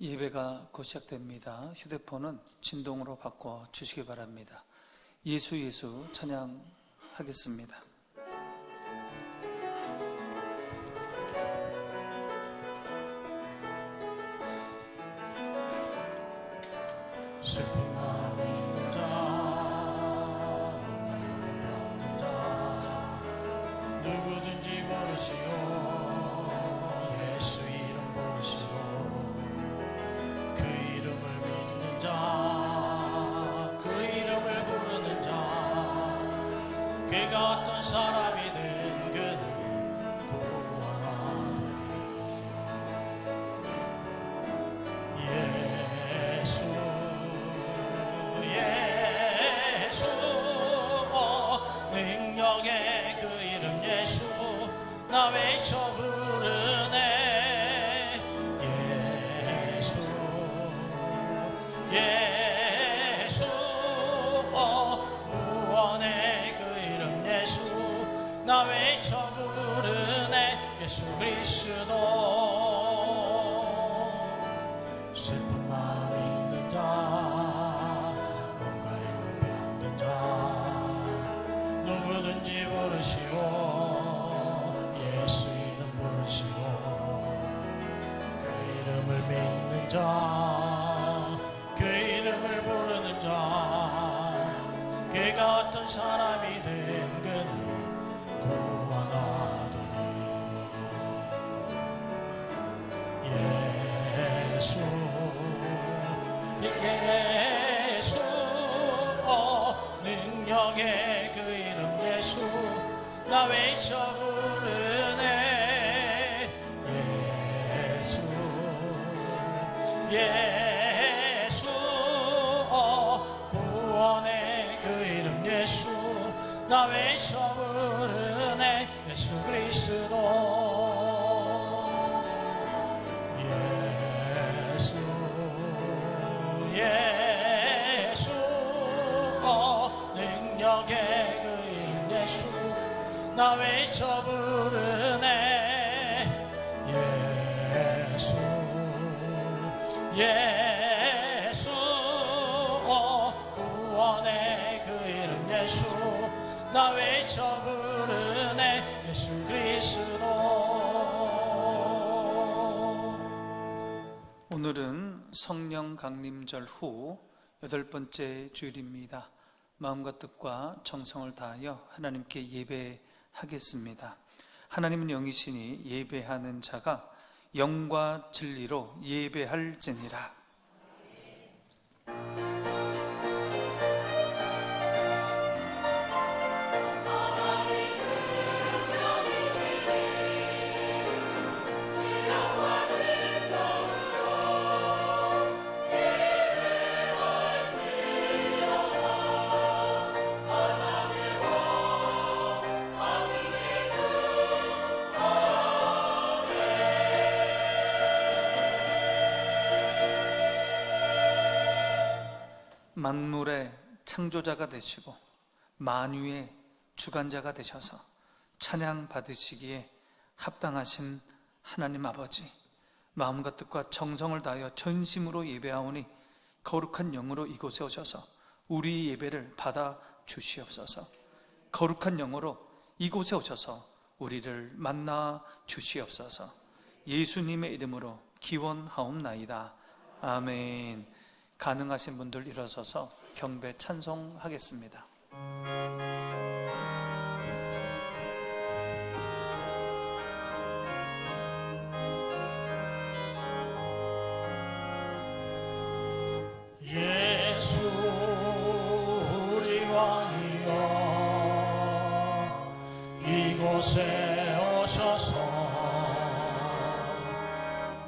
예배가 곧 시작됩니다. 휴대폰은 진동으로 바꿔 주시기 바랍니다. 예수 예수 찬양하겠습니다. 슬픈 마음 있는 자, 없는 자, 누구든지 부르시오. 예수 이름 부르시오. 그 이름을 믿는 자, 그 이름을 부르는 자, 그가 어떤 사람이든 그는 구원하리니. 예수 능력의 그 이름 예수 나 외쳐 부르네. 예수 예수 구원의 그 이름 예수 나 외쳐 부르네. 예수 그리스도 슬픈 마음 있는 자, 뭔가 병든 자, 누구든지 부르시오. 예수 이름 부르시오. 그 이름을 믿는 자, 그 이름을 부르는 자, 그가 어떤 사람이든 그는 구원하리니. 예수 예수 능력의 그 이름 예수 나 외쳐 부르네. 예수 예수 구원의 그 이름 예수 나 외쳐 부르네. 예수 그리스도 예수 능력의 그 이름 예수 나 외쳐 부르네. 예수 예수 구원의 그 이름 예수 나 외쳐 부르네. 예수 그리스도. 오늘은 성령 강림절 후 8번째 주일입니다. 마음과 뜻과 정성을 다하여 하나님께 예배하겠습니다. 하나님은 영이시니 예배하는 자가 영과 진리로 예배할지니라. 만물의 창조자가 되시고 만유의 주관자가 되셔서 찬양 받으시기에 합당하신 하나님 아버지, 마음과 뜻과 정성을 다하여 전심으로 예배하오니 거룩한 영으로 이곳에 오셔서 우리 예배를 받아 주시옵소서. 거룩한 영으로 이곳에 오셔서 우리를 만나 주시옵소서. 예수님의 이름으로 기원하옵나이다. 아멘. 가능하신 분들 일어서서 경배 찬송하겠습니다. 예수 우리 왕이여 이곳에 오셔서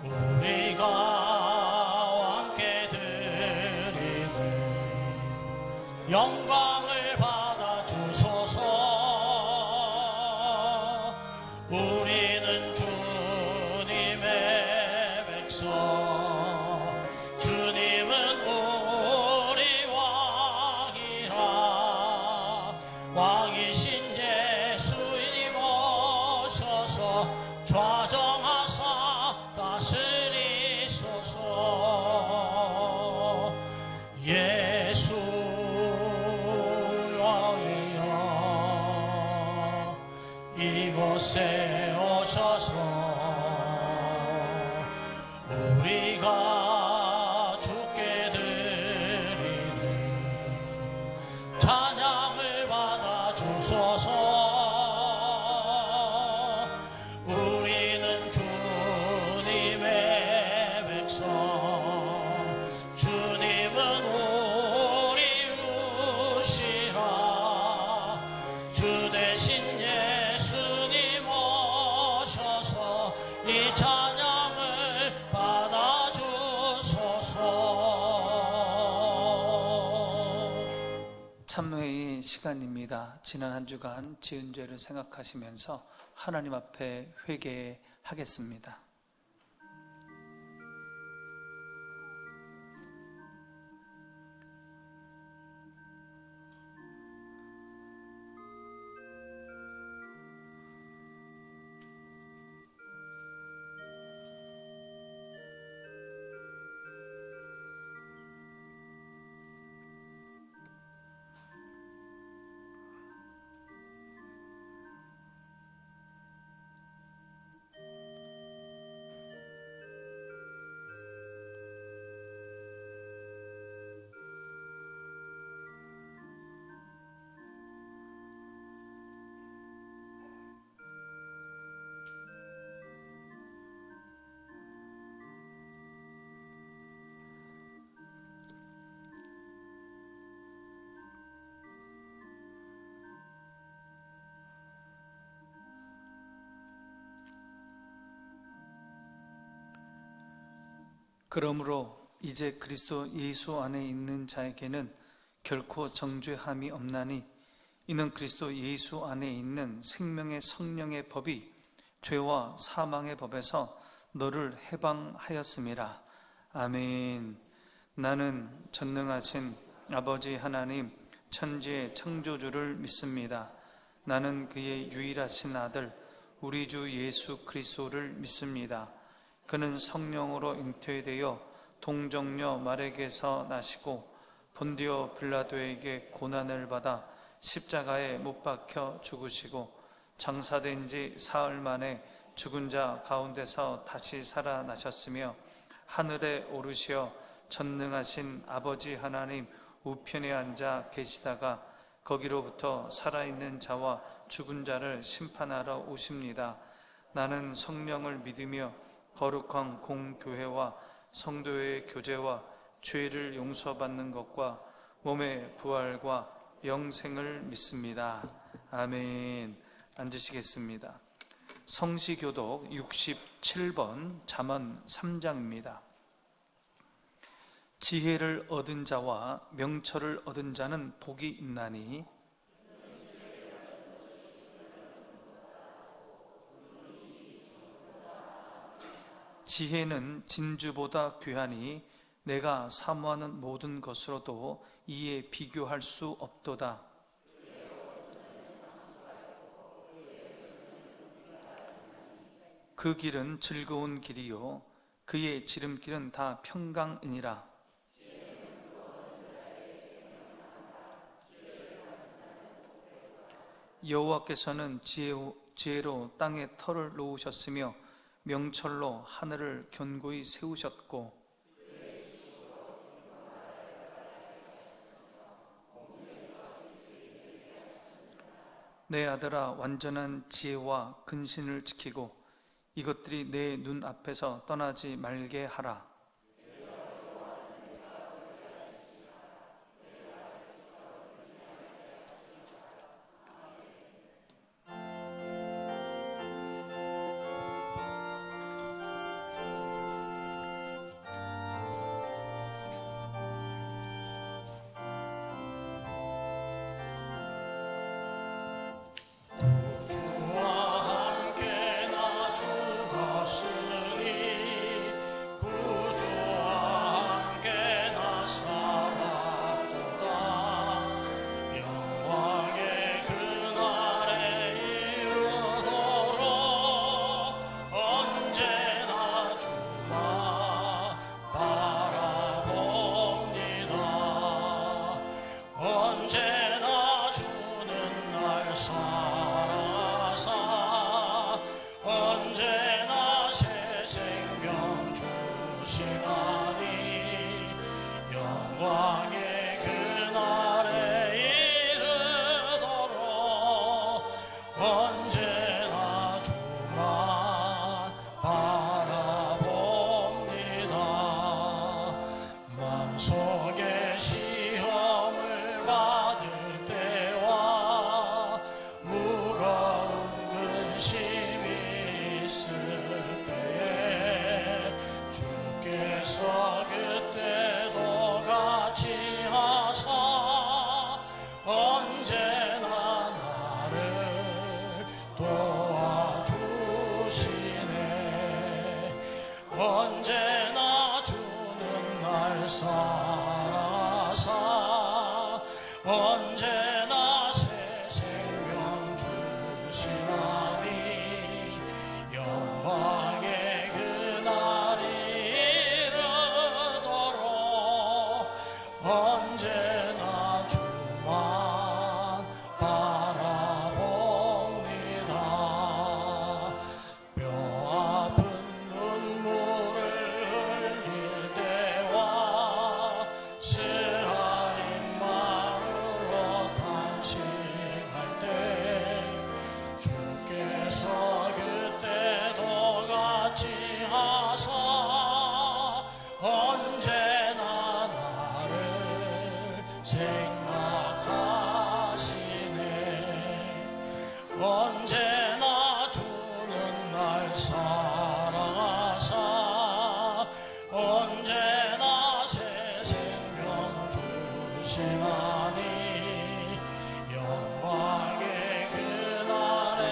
우리가 영광을 받아 주소서. 우리는 주님의 백성, 주님은 우리 왕이라. 왕이신 예수님 오셔서 좌정하사 다스리소서. 이곳에 오셔서 우리가 주께 드리는 찬양을 받아 주소서. 우리는 주님의 백성, 주님은 우리 우시라. 주 대신 예수님 오셔서 이 찬양을 받아 주소서. 참회의 시간입니다. 지난 한 주간 지은 죄를 생각하시면서 하나님 앞에 회개하겠습니다. 그러므로 이제 그리스도 예수 안에 있는 자에게는 결코 정죄함이 없나니 이는 그리스도 예수 안에 있는 생명의 성령의 법이 죄와 사망의 법에서 너를 해방하였음이라. 아멘. 나는 전능하신 아버지 하나님 천지의 창조주를 믿습니다. 나는 그의 유일하신 아들 우리 주 예수 그리스도를 믿습니다. 그는 성령으로 잉태되어 동정녀 마리아에게서 나시고 본디오 빌라도에게 고난을 받아 십자가에 못 박혀 죽으시고 장사된 지 사흘 만에 죽은 자 가운데서 다시 살아나셨으며 하늘에 오르시어 전능하신 아버지 하나님 우편에 앉아 계시다가 거기로부터 살아있는 자와 죽은 자를 심판하러 오십니다. 나는 성령을 믿으며 거룩한 공교회와 성도의 교제와 죄를 용서받는 것과 몸의 부활과 영생을 믿습니다. 아멘. 앉으시겠습니다. 성시교독 67번 잠언 3장입니다. 지혜를 얻은 자와 명철을 얻은 자는 복이 있나니 지혜는 진주보다 귀하니 내가 사모하는 모든 것으로도 이에 비교할 수 없도다. 그 길은 즐거운 길이요 그의 지름길은 다 평강이니라. 여호와께서는 지혜로 땅에 터를 놓으셨으며 명철로 하늘을 견고히 세우셨고 내 아들아 완전한 지혜와 근신을 지키고 이것들이 내 눈앞에서 떠나지 말게 하라. 언제나 주는 날 살아서 언제나 주만 바라봅니다. 마음속에 시험을 받을 때와 무거운 근심이 있을 때에 주께서 그때도 같이 하사 언제나 나를 도와주시네. 언제나 주는 날 살아사 언제나 새 생명 주시나니 영광의 그날이 이르도록 언제나 주만 바라봅니다. 뼈아픈 눈물을 흘릴 때와 쓰라린 마음으로 탄식할 때 주께서 그때도 같이 하사 언제나 나를 생각하시네. 언제나 주는 날 사랑하사 언제나 새 생명 주시나니 영광의 그날에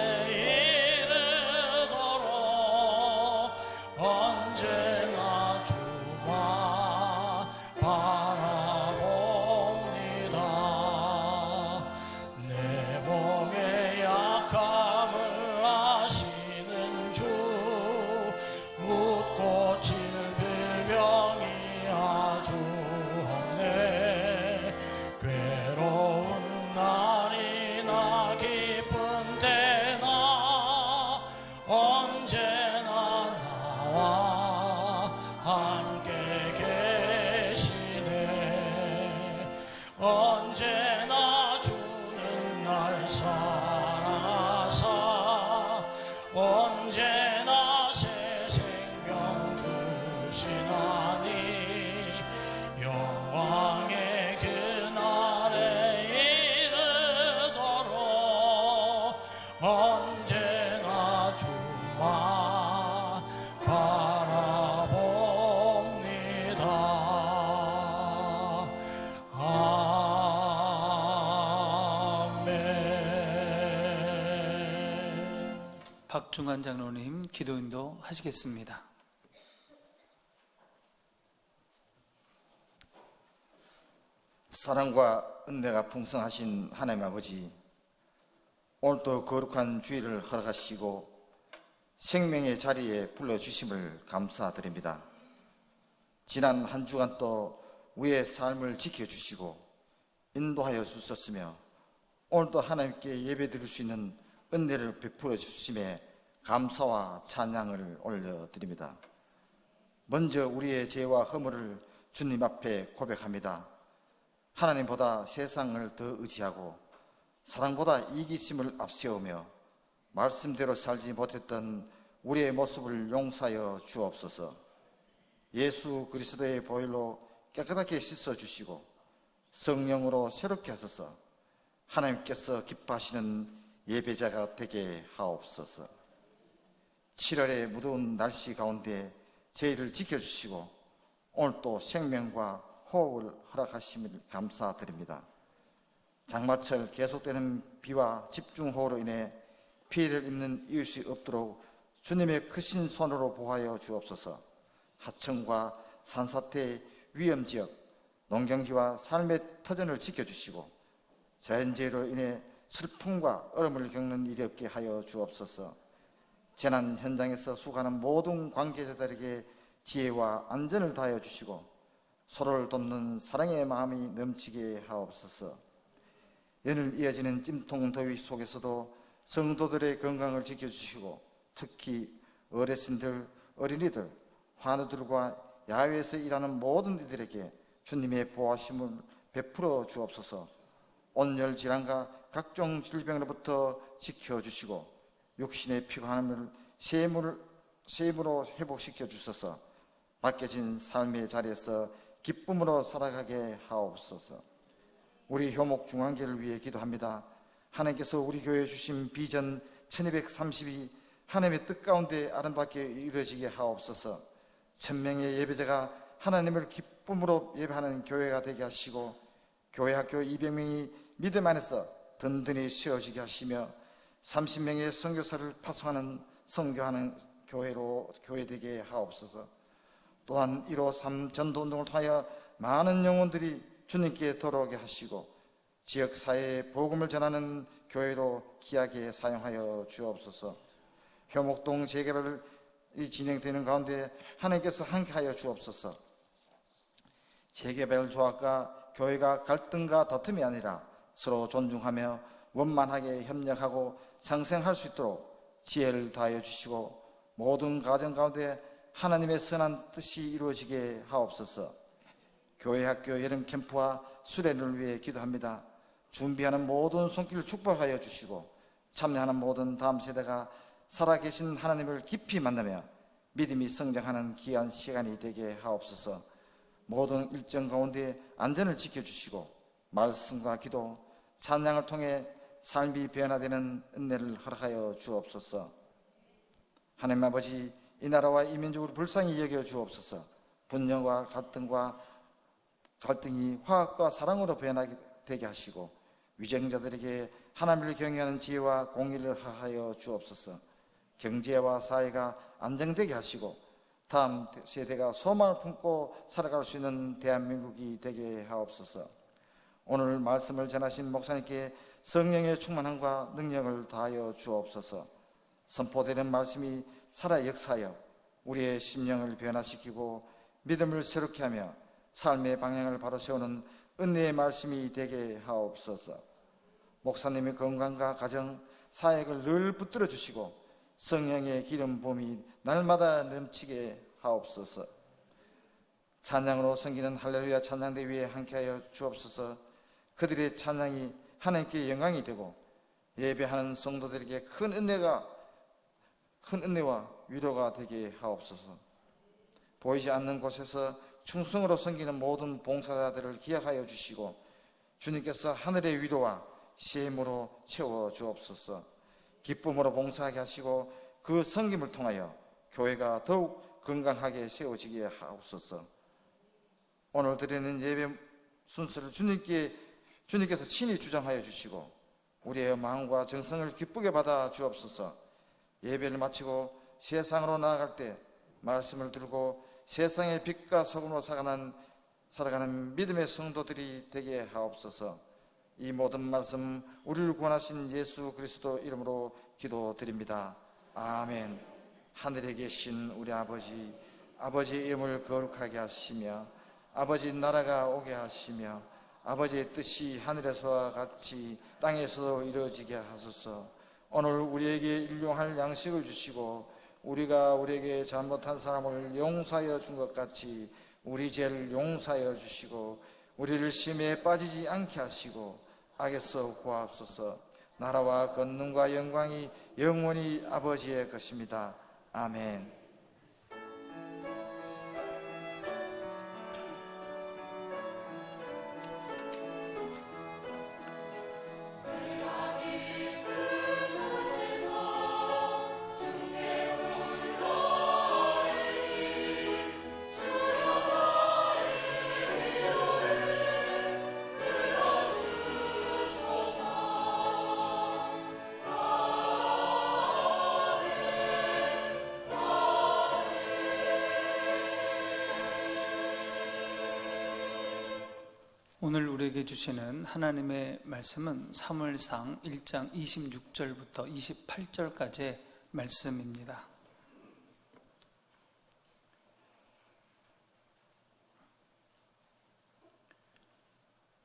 이르도록 언제나 주만 바라봅니다. 내 몸의 약함을 아시는 주 묻고 질병이 아주 없네. 괴로운 날이나 기쁜 때나 언제나 나와 함께 계시네. 언제나 주는 날 사랑하사 언제나 새 생명 주시나니 영광의 그날에 이르도록 언제나 주만 바라봅니다. 아멘. 박중환 장로님 기도인도 하시겠습니다. 사랑과 은혜가 풍성하신 하나님 아버지, 오늘도 거룩한 주일을 허락하시고 생명의 자리에 불러주심을 감사드립니다. 지난 한 주간 또 우리의 삶을 지켜주시고 인도하여 주셨으며 오늘도 하나님께 예배드릴 수 있는 은혜를 베풀어 주심에 감사와 찬양을 올려드립니다. 먼저 우리의 죄와 허물을 주님 앞에 고백합니다. 하나님보다 세상을 더 의지하고 사랑보다 이기심을 앞세우며 말씀대로 살지 못했던 우리의 모습을 용서하여 주옵소서. 예수 그리스도의 보혈로 깨끗하게 씻어주시고 성령으로 새롭게 하소서. 하나님께서 기뻐하시는 예배자가 되게 하옵소서. 7월의 무더운 날씨 가운데 저희를 지켜주시고 오늘 또 생명과 호흡을 허락하심을 감사드립니다. 장마철 계속되는 비와 집중호우로 인해 피해를 입는 이웃이 없도록 주님의 크신 손으로 보호하여 주옵소서. 하천과 산사태 위험지역, 농경지와 삶의 터전을 지켜주시고 자연재해로 인해 슬픔과 얼음을 겪는 일이 없게 하여 주옵소서. 재난 현장에서 수고하는 모든 관계자들에게 지혜와 안전을 다하여 주시고 서로를 돕는 사랑의 마음이 넘치게 하옵소서. 연일 이어지는 찜통 더위 속에서도 성도들의 건강을 지켜주시고 특히 어르신들, 어린이들, 환우들과 야외에서 일하는 모든 이들에게 주님의 보호하심을 베풀어 주옵소서. 온열 질환과 각종 질병으로부터 지켜주시고 육신의 피곤함을 셈으로 회복시켜 주소서. 맡겨진 삶의 자리에서 기쁨으로 살아가게 하옵소서. 우리 효목 중앙교회를 위해 기도합니다. 하나님께서 우리 교회에 주신 비전 1230이 하나님의 뜻 가운데 아름답게 이루어지게 하옵소서. 1000명의 예배자가 하나님을 기쁨으로 예배하는 교회가 되게 하시고 교회 학교 200명이 믿음 안에서 든든히 세워지게 하시며 30명의 선교사를 파송하는 선교하는 교회 되게 하옵소서. 또한 153 전도운동을 통하여 많은 영혼들이 주님께 돌아오게 하시고 지역사회에 복음을 전하는 교회로 귀하게 사용하여 주옵소서. 효목동 재개발이 진행되는 가운데 하나님께서 함께하여 주옵소서. 재개발 조합과 교회가 갈등과 다툼이 아니라 서로 존중하며 원만하게 협력하고 상생할 수 있도록 지혜를 다하여 주시고 모든 가정 가운데 하나님의 선한 뜻이 이루어지게 하옵소서. 교회 학교 여름 캠프와 수련을 위해 기도합니다. 준비하는 모든 손길을 축복하여 주시고 참여하는 모든 다음 세대가 살아계신 하나님을 깊이 만나며 믿음이 성장하는 귀한 시간이 되게 하옵소서. 모든 일정 가운데 안전을 지켜주시고 말씀과 기도, 찬양을 통해 삶이 변화되는 은혜를 허락하여 주옵소서. 하나님 아버지, 이 나라와 이 민족을 불쌍히 여겨 주옵소서. 분열과 갈등이 화학과 사랑으로 변하게 되게 하시고 위정자들에게 하나님을 경외하는 지혜와 공의를 허락하여 주옵소서. 경제와 사회가 안정되게 하시고 다음 세대가 소망을 품고 살아갈 수 있는 대한민국이 되게 하옵소서. 오늘 말씀을 전하신 목사님께 성령의 충만함과 능력을 다하여 주옵소서. 선포되는 말씀이 살아 역사하여 우리의 심령을 변화시키고 믿음을 새롭게 하며 삶의 방향을 바로 세우는 은혜의 말씀이 되게 하옵소서. 목사님의 건강과 가정, 사역을 늘 붙들어 주시고 성령의 기름 부음이 날마다 넘치게 하옵소서. 찬양으로 섬기는 할렐루야 찬양대 위에 함께하여 주옵소서. 그들의 찬양이 하나님께 영광이 되고 예배하는 성도들에게 큰 은혜와 위로가 되게 하옵소서. 보이지 않는 곳에서 충성으로 섬기는 모든 봉사자들을 기억하여 주시고 주님께서 하늘의 위로와 셈으로 채워 주옵소서. 기쁨으로 봉사하게 하시고 그 섬김을 통하여 교회가 더욱 건강하게 세워지게 하옵소서. 오늘 드리는 예배 순서를 주님께서 친히 주장하여 주시고 우리의 마음과 정성을 기쁘게 받아 주옵소서. 예배를 마치고 세상으로 나아갈 때 말씀을 들고 세상의 빛과 소금으로 살아가는 믿음의 성도들이 되게 하옵소서. 이 모든 말씀 우리를 구원하신 예수 그리스도 이름으로 기도드립니다. 아멘. 하늘에 계신 우리 아버지의 이름을 거룩하게 하시며 아버지 나라가 오게 하시며 아버지의 뜻이 하늘에서와 같이 땅에서도 이루어지게 하소서. 오늘 우리에게 일용할 양식을 주시고 우리가 우리에게 잘못한 사람을 용서하여 준 것 같이 우리 죄를 용서하여 주시고 우리를 시험에 빠지지 않게 하시고 악에서 구하옵소서. 나라와 권능과 영광이 영원히 아버지의 것입니다. 아멘. 오늘 우리에게 주시는 하나님의 말씀은 사무엘상 1장 26절부터 28절까지의 말씀입니다.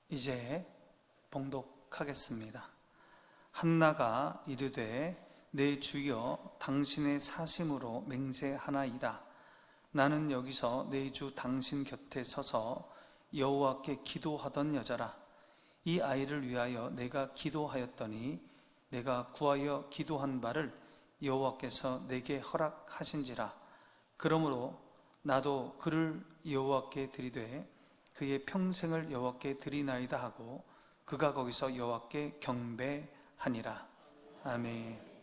이제 봉독하겠습니다. 한나가 이르되 내 주여 당신의 사심으로 맹세하나이다. 나는 여기서 내 주 당신 곁에 서서 여호와께 기도하던 여자라. 이 아이를 위하여 내가 기도하였더니 내가 구하여 기도한 바를 여호와께서 내게 허락하신지라. 그러므로 나도 그를 여호와께 드리되 그의 평생을 여호와께 드리나이다 하고 그가 거기서 여호와께 경배하니라. 아멘.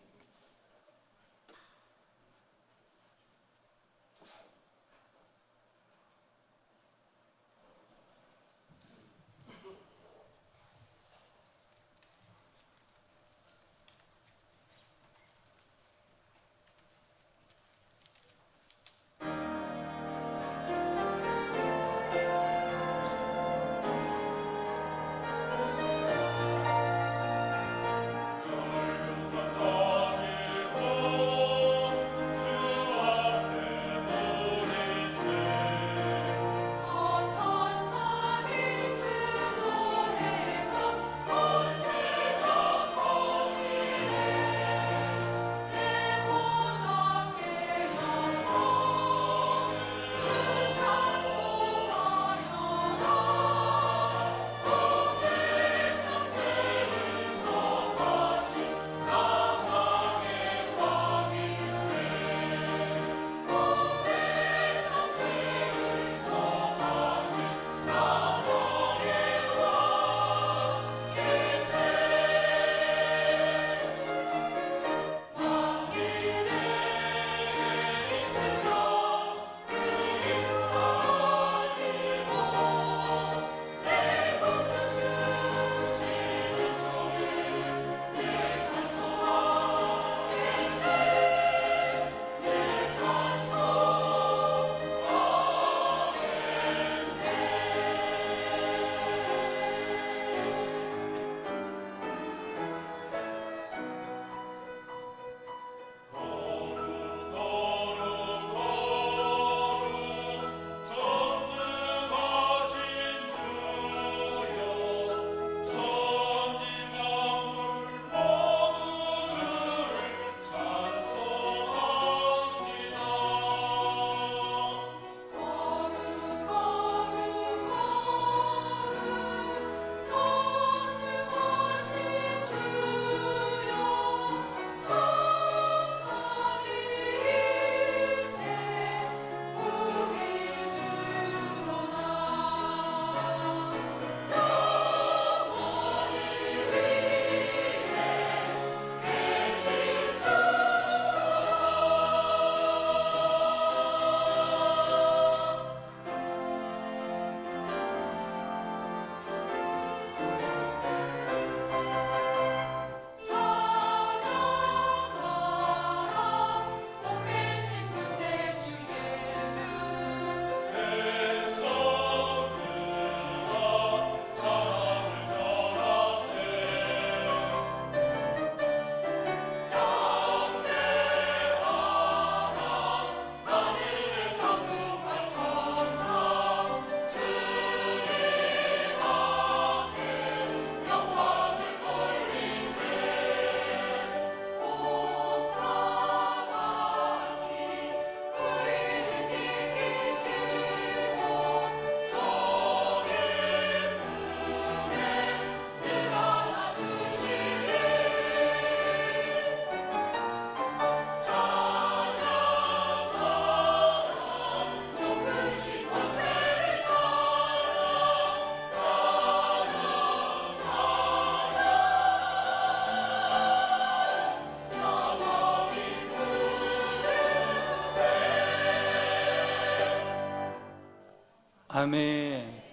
아멘.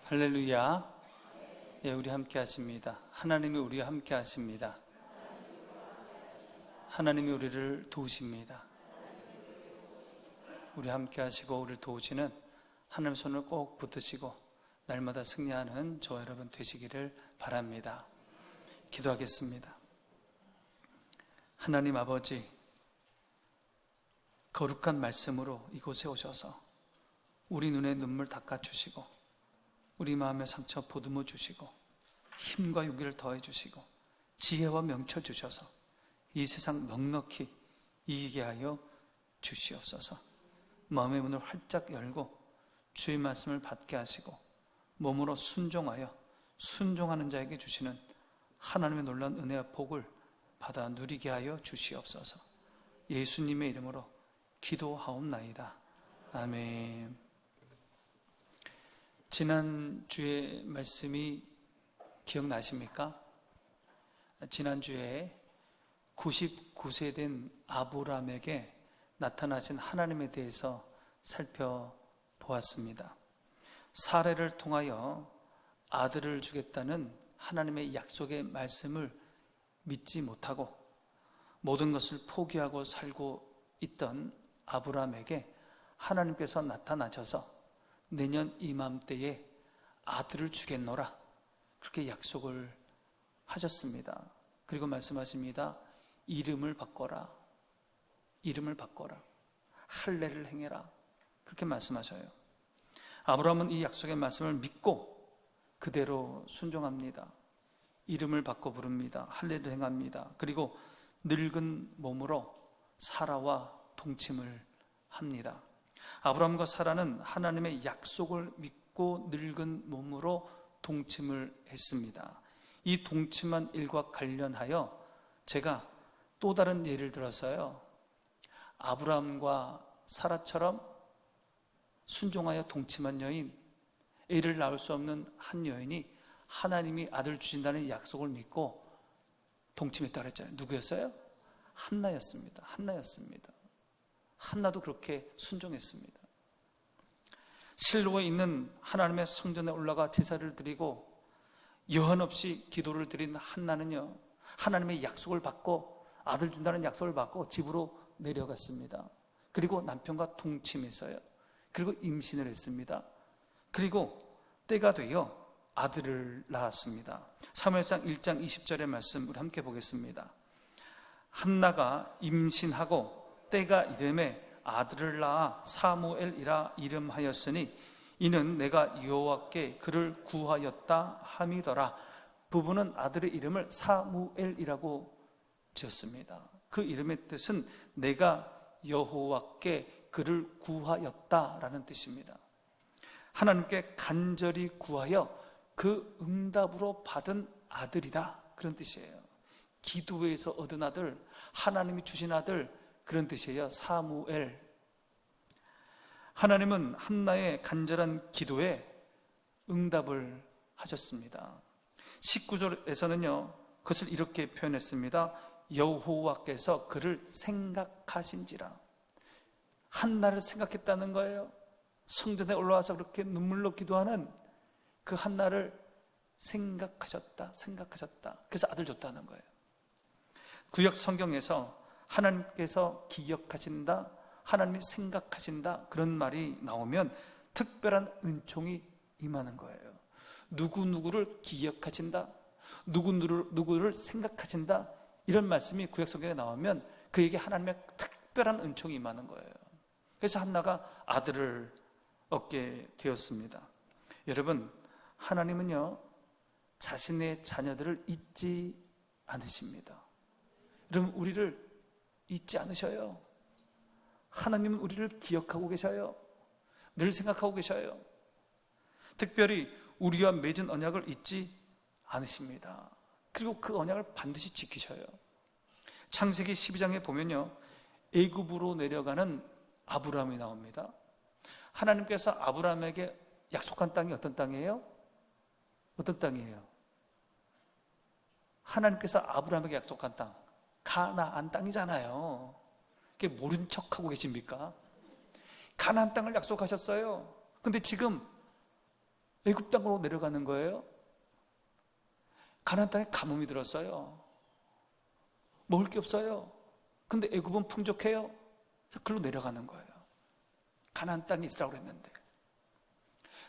할렐루야. 예, 우리 함께 하십니다. 하나님이 우리와 함께 하십니다. 하나님이 우리를 도우십니다. 우리 함께 하시고 우리를 도우시는 하나님 손을 꼭 붙드시고 날마다 승리하는 저와 여러분 되시기를 바랍니다. 기도하겠습니다. 하나님 아버지, 거룩한 말씀으로 이곳에 오셔서 우리 눈에 눈물 닦아주시고 우리 마음의 상처 보듬어 주시고 힘과 용기를 더해 주시고 지혜와 명철 주셔서 이 세상 넉넉히 이기게 하여 주시옵소서. 마음의 문을 활짝 열고 주의 말씀을 받게 하시고 몸으로 순종하여 순종하는 자에게 주시는 하나님의 놀라운 은혜와 복을 받아 누리게 하여 주시옵소서. 예수님의 이름으로 기도하옵나이다. 아멘. 지난주의 말씀이 기억나십니까? 지난주에 99세 된 아브라함에게 나타나신 하나님에 대해서 살펴보았습니다. 사례를 통하여 아들을 주겠다는 하나님의 약속의 말씀을 믿지 못하고 모든 것을 포기하고 살고 있던 아브라함에게 하나님께서 나타나셔서 내년 이맘때에 아들을 주겠노라 그렇게 약속을 하셨습니다. 그리고 말씀하십니다. 이름을 바꿔라. 이름을 바꿔라. 할례를 행해라. 그렇게 말씀하셔요. 아브라함은 이 약속의 말씀을 믿고 그대로 순종합니다. 이름을 바꿔 부릅니다. 할례를 행합니다. 그리고 늙은 몸으로 사라와 동침을 합니다. 아브라함과 사라는 하나님의 약속을 믿고 늙은 몸으로 동침을 했습니다. 이 동침한 일과 관련하여 제가 또 다른 예를 들어서요, 아브라함과 사라처럼 순종하여 동침한 여인, 애를 낳을 수 없는 한 여인이 하나님이 아들 주신다는 약속을 믿고 동침했다 그랬잖아요. 누구였어요? 한나였습니다. 한나도 그렇게 순종했습니다. 실로에 있는 하나님의 성전에 올라가 제사를 드리고 여한없이 기도를 드린 한나는요, 하나님의 약속을 받고 아들 준다는 약속을 받고 집으로 내려갔습니다. 그리고 남편과 동침했어요. 그리고 임신을 했습니다. 그리고 때가 되어 아들을 낳았습니다. 사무엘상 1장 20절의 말씀 우리 함께 보겠습니다. 한나가 임신하고 때가 이름에 아들을 낳아 사무엘이라 이름하였으니 이는 내가 여호와께 그를 구하였다 함이더라. 부부는 아들의 이름을 사무엘이라고 지었습니다. 그 이름의 뜻은 내가 여호와께 그를 구하였다라는 뜻입니다. 하나님께 간절히 구하여 그 응답으로 받은 아들이다, 그런 뜻이에요. 기도에서 얻은 아들, 하나님이 주신 아들, 그런 뜻이에요. 사무엘. 하나님은 한나의 간절한 기도에 응답을 하셨습니다. 19절에서는요 그것을 이렇게 표현했습니다. 여호와께서 그를 생각하신지라. 한나를 생각했다는 거예요. 성전에 올라와서 그렇게 눈물로 기도하는 그 한나를 생각하셨다. 그래서 아들 줬다는 거예요. 구약 성경에서 하나님께서 기억하신다, 하나님이 생각하신다, 그런 말이 나오면 특별한 은총이 임하는 거예요. 누구누구를 기억하신다, 누구를 생각하신다, 이런 말씀이 구약 성경에 나오면 그에게 하나님의 특별한 은총이 임하는 거예요. 그래서 한나가 아들을 얻게 되었습니다. 여러분, 하나님은요 자신의 자녀들을 잊지 않으십니다. 여러분, 우리를 잊지 않으셔요. 하나님은 우리를 기억하고 계셔요. 늘 생각하고 계셔요. 특별히 우리와 맺은 언약을 잊지 않으십니다. 그리고 그 언약을 반드시 지키셔요. 창세기 12장에 보면요 애굽으로 내려가는 아브라함이 나옵니다. 하나님께서 아브라함에게 약속한 땅이 어떤 땅이에요? 어떤 땅이에요? 하나님께서 아브라함에게 약속한 땅, 가나안 땅이잖아요. 그게 모른 척하고 계십니까? 가나안 땅을 약속하셨어요. 근데 지금 애굽 땅으로 내려가는 거예요. 가나안 땅에 가뭄이 들었어요. 먹을 게 없어요. 근데 애굽은 풍족해요. 그래서 글로 내려가는 거예요. 가나안 땅에 있으라고 했는데.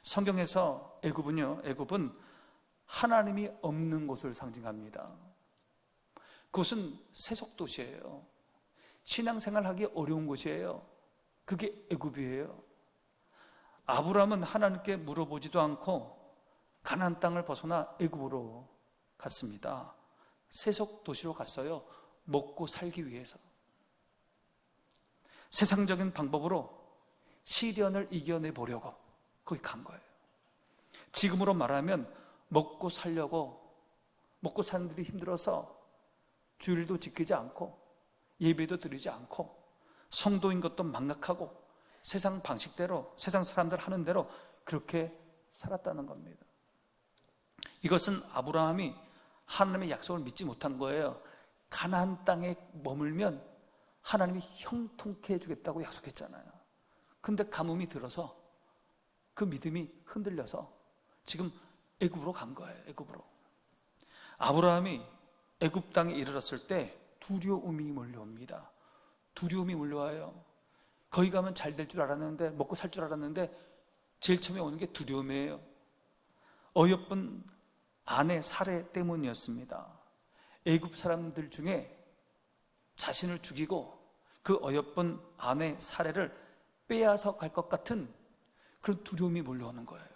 성경에서 애굽은 하나님이 없는 곳을 상징합니다. 그곳은 세속도시예요. 신앙생활하기 어려운 곳이에요. 그게 애굽이에요. 아브라함은 하나님께 물어보지도 않고 가나안 땅을 벗어나 애굽으로 갔습니다. 세속도시로 갔어요. 먹고 살기 위해서. 세상적인 방법으로 시련을 이겨내 보려고 거기 간 거예요. 지금으로 말하면 먹고 살려고, 먹고 사는 들이 힘들어서 주일도 지키지 않고 예배도 드리지 않고 성도인 것도 망각하고 세상 방식대로, 세상 사람들 하는 대로 그렇게 살았다는 겁니다. 이것은 아브라함이 하나님의 약속을 믿지 못한 거예요. 가나안 땅에 머물면 하나님이 형통케 해주겠다고 약속했잖아요. 근데 가뭄이 들어서 그 믿음이 흔들려서 지금 애굽으로 간 거예요. 애굽으로. 아브라함이 애굽 땅에 이르렀을 때 두려움이 몰려옵니다. 두려움이 몰려와요. 거기 가면 잘 될 줄 알았는데, 먹고 살 줄 알았는데 제일 처음에 오는 게 두려움이에요. 어여쁜 아내 살해 때문이었습니다. 애굽 사람들 중에 자신을 죽이고 그 어여쁜 아내 살해를 빼앗아 갈 것 같은 그런 두려움이 몰려오는 거예요.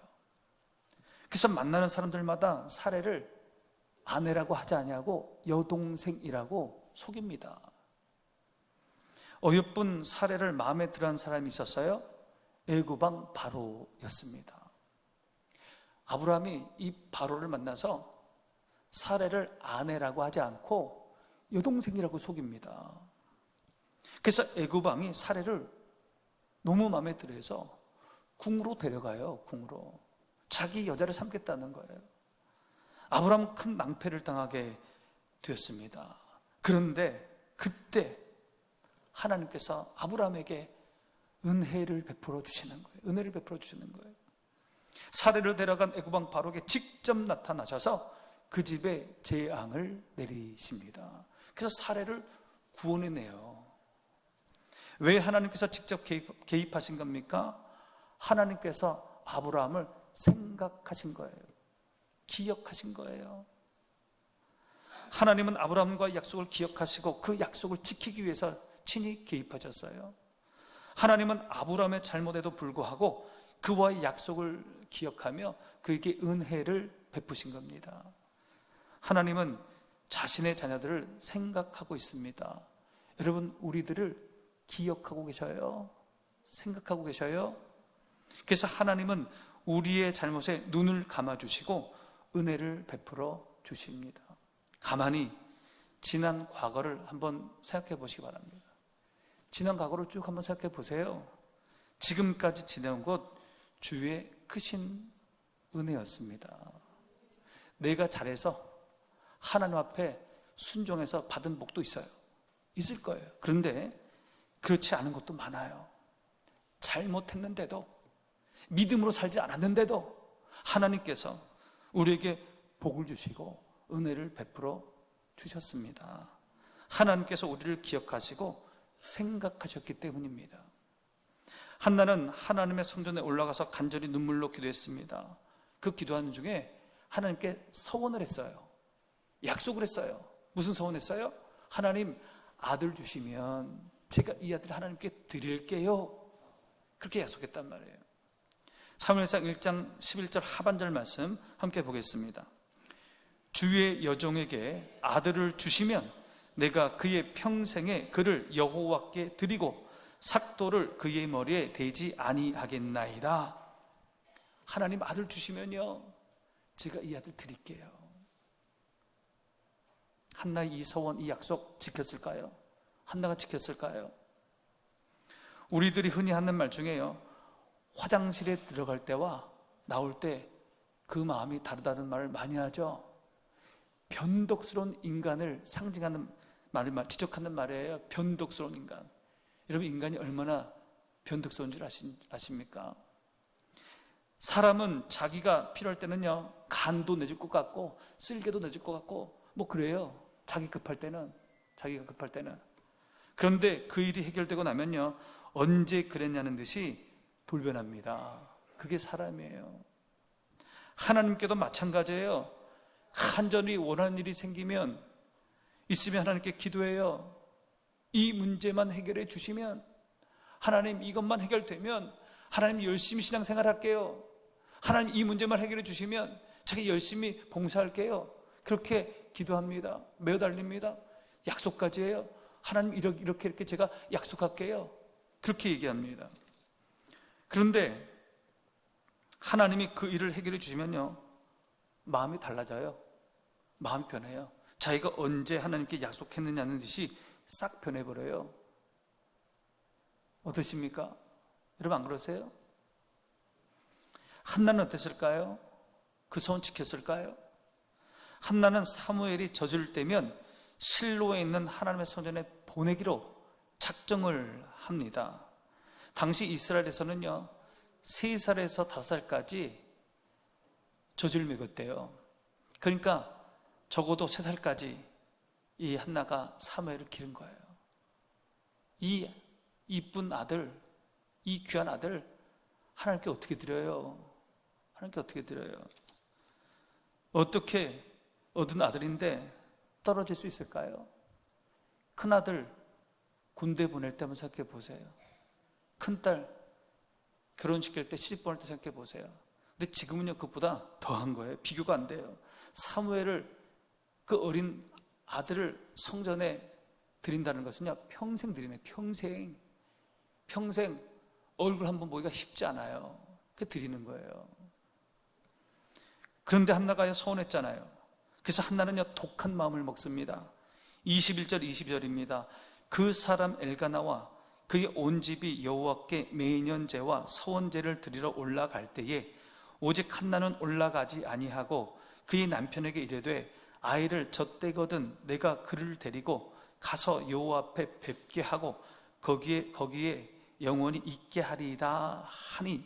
그래서 만나는 사람들마다 살해를 아내라고 하지 아니하고 여동생이라고 속입니다. 어여쁜 살해를 마음에 들어한 사람이 있었어요. 애굽 왕 바로였습니다. 아브라함이 이 바로를 만나서 살해를 아내라고 하지 않고 여동생이라고 속입니다. 그래서 애굽 왕이 살해를 너무 마음에 들어해서 궁으로 데려가요. 궁으로. 자기 여자를 삼겠다는 거예요. 아브라함은 큰 낭패를 당하게 되었습니다. 그런데 그때 하나님께서 아브라함에게 은혜를 베풀어 주시는 거예요. 은혜를 베풀어 주시는 거예요. 살해를 데려간 애굽 왕 바로에게 직접 나타나셔서 그 집에 재앙을 내리십니다. 그래서 살해를 구원해내요. 왜 하나님께서 직접 개입하신 겁니까? 하나님께서 아브라함을 생각하신 거예요. 기억하신 거예요. 하나님은 아브라함과의 약속을 기억하시고 그 약속을 지키기 위해서 친히 개입하셨어요. 하나님은 아브라함의 잘못에도 불구하고 그와의 약속을 기억하며 그에게 은혜를 베푸신 겁니다. 하나님은 자신의 자녀들을 생각하고 있습니다. 여러분, 우리들을 기억하고 계셔요? 생각하고 계셔요? 그래서 하나님은 우리의 잘못에 눈을 감아주시고 은혜를 베풀어 주십니다. 가만히 지난 과거를 한번 생각해 보시기 바랍니다. 지난 과거를 쭉 한번 생각해 보세요. 지금까지 지내온 것 주의 크신 은혜였습니다. 내가 잘해서 하나님 앞에 순종해서 받은 복도 있어요. 있을 거예요. 그런데 그렇지 않은 것도 많아요. 잘못했는데도, 믿음으로 살지 않았는데도 하나님께서 우리에게 복을 주시고 은혜를 베풀어 주셨습니다. 하나님께서 우리를 기억하시고 생각하셨기 때문입니다. 한나는 하나님의 성전에 올라가서 간절히 눈물로 기도했습니다. 그 기도하는 중에 하나님께 서원을 했어요. 약속을 했어요. 무슨 서원했어요? 하나님, 아들 주시면 제가 이 아들 하나님께 드릴게요. 그렇게 약속했단 말이에요. 사무엘상 1장 11절 하반절 말씀 함께 보겠습니다. 주의 여종에게 아들을 주시면 내가 그의 평생에 그를 여호와께 드리고 삭도를 그의 머리에 대지 아니하겠나이다. 하나님, 아들 주시면요, 제가 이 아들 드릴게요. 한나의 이 서원, 이 약속 지켰을까요? 한나가 지켰을까요? 우리들이 흔히 하는 말 중에요, 화장실에 들어갈 때와 나올 때 그 마음이 다르다는 말을 많이 하죠. 변덕스러운 인간을 상징하는 말을 지적하는 말이에요. 변덕스러운 인간. 여러분, 인간이 얼마나 변덕스러운 줄 아십니까? 사람은 자기가 필요할 때는요, 간도 내줄 것 같고 쓸개도 내줄 것 같고 뭐 그래요. 자기가 급할 때는. 그런데 그 일이 해결되고 나면요, 언제 그랬냐는 듯이 돌변합니다. 그게 사람이에요. 하나님께도 마찬가지예요. 간절히 원하는 일이 생기면 있으면 하나님께 기도해요. 이 문제만 해결해 주시면, 하나님 이것만 해결되면 하나님 열심히 신앙생활 할게요. 하나님 이 문제만 해결해 주시면 자기 열심히 봉사할게요. 그렇게 기도합니다. 매달립니다. 약속까지 해요. 하나님 이렇게 제가 약속할게요. 그렇게 얘기합니다. 그런데 하나님이 그 일을 해결해 주시면요, 마음이 달라져요. 마음이 변해요. 자기가 언제 하나님께 약속했느냐는 듯이 싹 변해버려요. 어떠십니까? 여러분 안 그러세요? 한나는 어땠을까요? 그 소원 지켰을까요? 한나는 사무엘이 젖을 때면 실로에 있는 하나님의 성전에 보내기로 작정을 합니다. 당시 이스라엘에서는요 3살에서 5살까지 젖을 먹였대요. 그러니까 적어도 3살까지 이 한나가 사무엘을 기른 거예요. 이 이쁜 아들, 이 귀한 아들 하나님께 어떻게 드려요? 하나님께 어떻게 드려요? 어떻게 얻은 아들인데 떨어질 수 있을까요? 큰아들 군대 보낼 때 한번 생각해 보세요. 큰딸 결혼시킬 때 시집 보낼 때 생각해 보세요. 근데 지금은요 그것보다 더한 거예요. 비교가 안 돼요. 사무엘을 그 어린 아들을 성전에 드린다는 것은요 평생 드리네. 평생 얼굴 한번 보기가 쉽지 않아요. 그 드리는 거예요. 그런데 한나가 서운했잖아요. 그래서 한나는요 독한 마음을 먹습니다. 21절 22절입니다. 그 사람 엘가나와 그의 온 집이 여호와께 매년제와 서원제를 드리러 올라갈 때에 오직 한나는 올라가지 아니하고 그의 남편에게 이르되 아이를 젖대거든 내가 그를 데리고 가서 여호와 앞에 뵙게 하고 거기에 영원히 있게 하리이다 하니,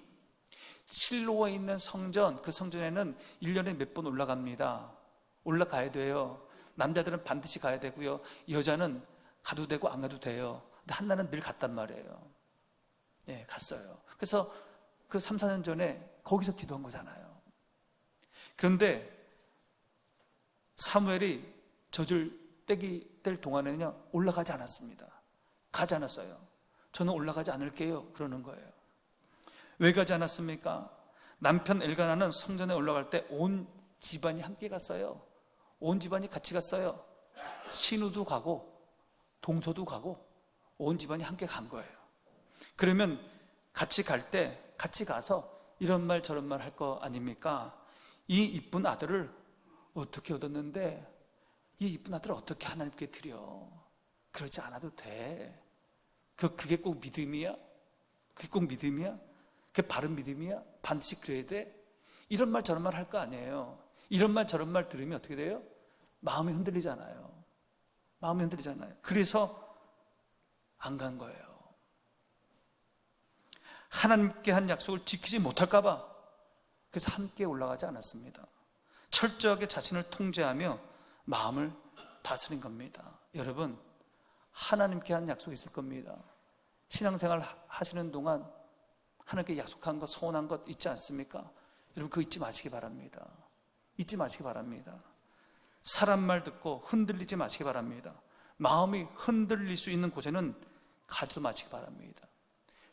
실로에 있는 성전, 그 성전에는 1년에 몇 번 올라갑니다. 올라가야 돼요. 남자들은 반드시 가야 되고요, 여자는 가도 되고 안 가도 돼요. 근데 한나는 늘 갔단 말이에요. 예, 갔어요. 그래서 그 3, 4년 전에 거기서 기도한 거잖아요. 그런데 사무엘이 젖을 뗄 동안에는요 올라가지 않았습니다. 가지 않았어요. 저는 올라가지 않을게요 그러는 거예요. 왜 가지 않았습니까? 남편 엘가나는 성전에 올라갈 때 온 집안이 함께 갔어요. 온 집안이 같이 갔어요. 신우도 가고 동서도 가고 온 집안이 함께 간 거예요. 그러면 같이 갈 때 같이 가서 이런 말 저런 말 할 거 아닙니까? 이 이쁜 아들을 어떻게 얻었는데 이 이쁜 아들을 어떻게 하나님께 드려? 그러지 않아도 돼. 그게 꼭 믿음이야? 그게 꼭 믿음이야? 그게 바른 믿음이야? 반드시 그래야 돼? 이런 말 저런 말 할 거 아니에요. 이런 말 저런 말 들으면 어떻게 돼요? 마음이 흔들리잖아요. 마음이 흔들리잖아요. 그래서 안 간 거예요. 하나님께 한 약속을 지키지 못할까 봐 그래서 함께 올라가지 않았습니다. 철저하게 자신을 통제하며 마음을 다스린 겁니다. 여러분, 하나님께 한 약속이 있을 겁니다. 신앙생활 하시는 동안 하나님께 약속한 것, 서운한 것 있지 않습니까? 여러분 그거 잊지 마시기 바랍니다. 잊지 마시기 바랍니다. 사람 말 듣고 흔들리지 마시기 바랍니다. 마음이 흔들릴 수 있는 곳에는 가지 마시기 바랍니다.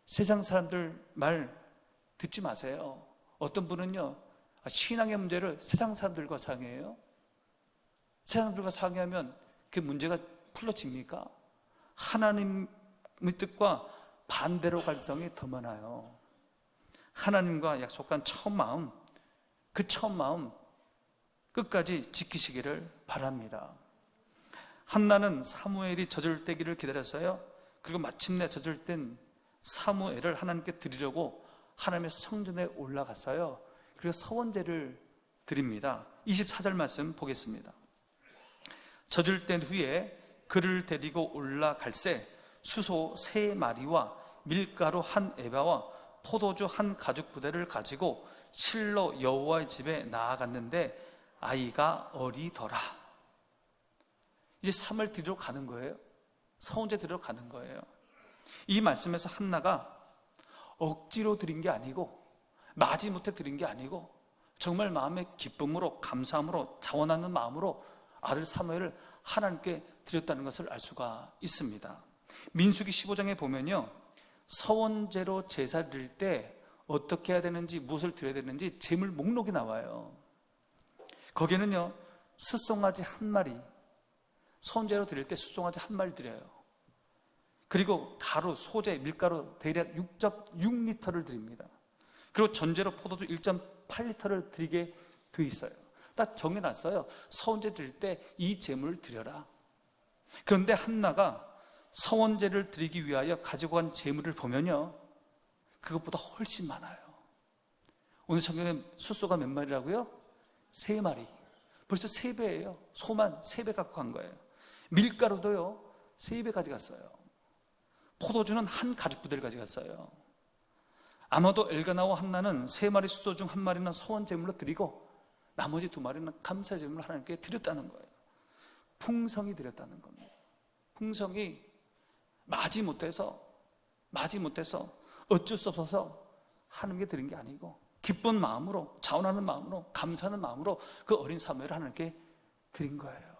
세상 사람들 말 듣지 마세요. 어떤 분은요 신앙의 문제를 세상 사람들과 상의해요. 세상 사람들과 상의하면 그 문제가 풀어집니까? 하나님의 뜻과 반대로 갈 성이 더 많아요. 하나님과 약속한 처음 마음, 그 처음 마음 끝까지 지키시기를 바랍니다. 한나는 사무엘이 젖을 떼기를 기다렸어요. 그리고 마침내 젖을 뗀 사무엘을 하나님께 드리려고 하나님의 성전에 올라갔어요. 그리고 서원제를 드립니다. 24절 말씀 보겠습니다. 젖을 뗀 후에 그를 데리고 올라갈새 수소 3마리와 밀가루 1에바와 포도주 1가죽 부대를 가지고 실로 여호와의 집에 나아갔는데 아이가 어리더라. 이제 삶을 드리러 가는 거예요. 서원제 드리러 가는 거예요. 이 말씀에서 한나가 억지로 드린 게 아니고 마지못해 드린 게 아니고 정말 마음의 기쁨으로 감사함으로 자원하는 마음으로 아들 사무엘을 하나님께 드렸다는 것을 알 수가 있습니다. 민수기 15장에 보면요 서원제로 제사를 드릴 때 어떻게 해야 되는지 무엇을 드려야 되는지 제물 목록이 나와요. 거기에는요 숫송아지 1마리, 서원제로 드릴 때 숫송아지 1마리 드려요. 그리고 가루, 소재, 밀가루 대략 6.6리터를 드립니다. 그리고 전제로 포도주 1.8리터를 드리게 돼 있어요. 딱 정해놨어요. 서원제 드릴 때 이 제물을 드려라. 그런데 한나가 서원제를 드리기 위하여 가지고 간 제물을 보면요, 그것보다 훨씬 많아요. 오늘 성경에 숫소가 몇 마리라고요? 3마리. 벌써 3배예요. 소만 3배 갖고 간 거예요. 밀가루도요 3배 가져갔어요. 포도주는 한 가죽 부대를 가져갔어요. 아마도 엘가나와 한나는 3마리 숫소 중 1마리는 서원 제물로 드리고 나머지 2마리는 감사 제물로 하나님께 드렸다는 거예요. 풍성히 드렸다는 겁니다. 풍성히 마지못해서 어쩔 수 없어서 하나님께 드린 게 아니고 기쁜 마음으로, 자원하는 마음으로, 감사하는 마음으로 그 어린 사무엘을 하나님께 드린 거예요.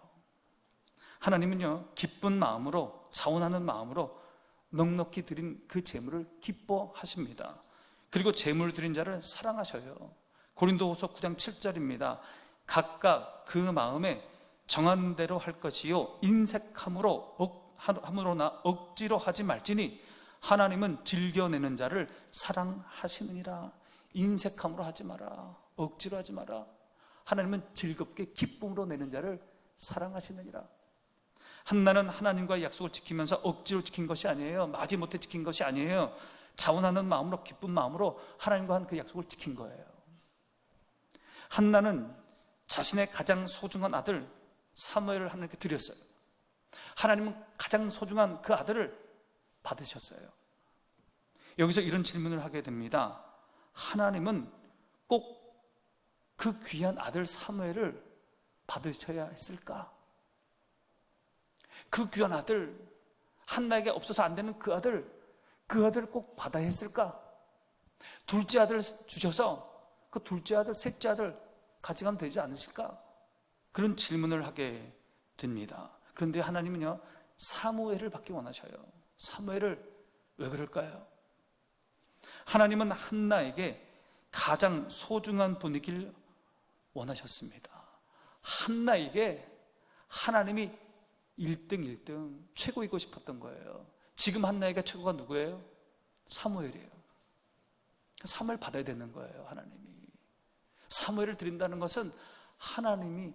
하나님은요, 기쁜 마음으로, 자원하는 마음으로 넉넉히 드린 그 제물을 기뻐하십니다. 그리고 제물 드린 자를 사랑하셔요. 고린도후서 9장 7절입니다. 각각 그 마음에 정한 대로 할 것이요 인색함으로나 억지로 하지 말지니 하나님은 즐겨내는 자를 사랑하시느니라. 인색함으로 하지 마라. 억지로 하지 마라. 하나님은 즐겁게 기쁨으로 내는 자를 사랑하시느니라. 한나는 하나님과의 약속을 지키면서 억지로 지킨 것이 아니에요. 마지못해 지킨 것이 아니에요. 자원하는 마음으로, 기쁜 마음으로 하나님과 한 그 약속을 지킨 거예요. 한나는 자신의 가장 소중한 아들 사무엘을 하나님께 드렸어요. 하나님은 가장 소중한 그 아들을 받으셨어요. 여기서 이런 질문을 하게 됩니다. 하나님은 꼭 그 귀한 아들 사무엘을 받으셔야 했을까? 그 귀한 아들, 한나에게 없어서 안 되는 그 아들을 꼭 받아야 했을까? 둘째 아들 주셔서 그 둘째 아들, 셋째 아들 가져가면 되지 않으실까? 그런 질문을 하게 됩니다. 그런데 하나님은요, 사무엘을 받기 원하셔요. 사무엘을 왜 그럴까요? 하나님은 한나에게 가장 소중한 분이길 원하셨습니다. 한나에게 하나님이 1등 최고이고 싶었던 거예요. 지금 한나에게 최고가 누구예요? 사무엘이에요. 사무엘 받아야 되는 거예요. 하나님이 사무엘을 드린다는 것은 하나님이